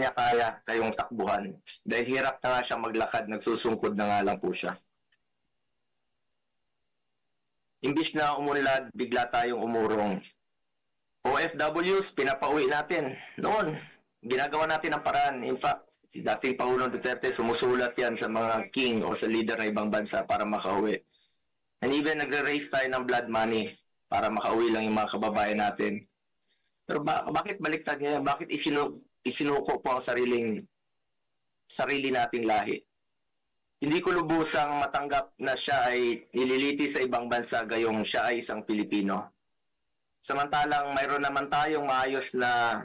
niya kaya kayong takbuhan. Dahil hirap na nga siya maglakad, nagsusungkod na nga lang po siya. Imbis na umunlad, bigla tayong umurong. OFWs, pinapauwi natin. Noon, ginagawa natin ang paraan. In fact, si dating Pangulong Duterte, sumusulat yan sa mga king o sa leader ng ibang bansa para makauwi. And even nagre-raise tayo ng blood money para makauwi lang yung mga kababayan natin. Pero bakit baliktad niya? Bakit isinuko po ang sarili nating lahi? Hindi ko lubusang matanggap na siya ay nililiti sa ibang bansa gayong siya ay isang Pilipino. Samantalang mayroon naman tayong maayos na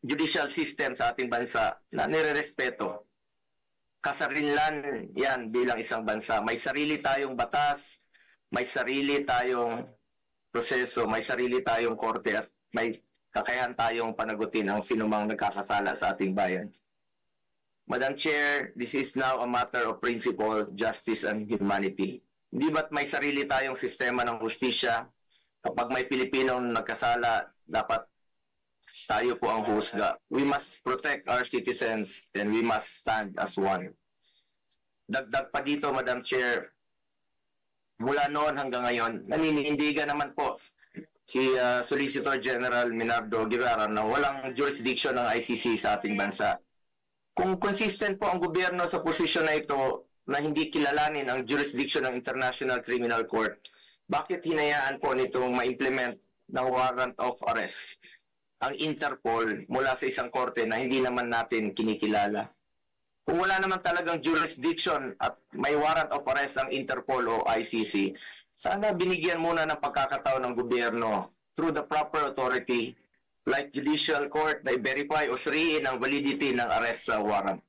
judicial system sa ating bansa na nirerespeto. Kasarinlan yan bilang isang bansa. May sarili tayong batas, may sarili tayong proseso, may sarili tayong korte at may kakayahan tayong panagutin ang sinumang nagkakasala sa ating bayan. Madam Chair, this is now a matter of principle, justice, and humanity. Hindi ba't may sarili tayong sistema ng hustisya? Kapag may Pilipinong nagkasala, dapat tayo po ang husga. We must protect our citizens and we must stand as one. Dagdag pa dito, Madam Chair, mula noon hanggang ngayon, naninindigan naman po si Solicitor General Minardo Guevara na walang jurisdiction ng ICC sa ating bansa. Kung consistent po ang gobyerno sa posisyon na ito na hindi kilalanin ang jurisdiction ng International Criminal Court, bakit hinayaan po nitong ma-implement ng warrant of arrest ang Interpol mula sa isang korte na hindi naman natin kinikilala? Kung wala naman talagang jurisdiction at may warrant of arrest ang Interpol o ICC, sana binigyan muna ng pagkakataon ng gobyerno through the proper authority like judicial court na i-verify o suriin ang validity ng arrest sa warrant.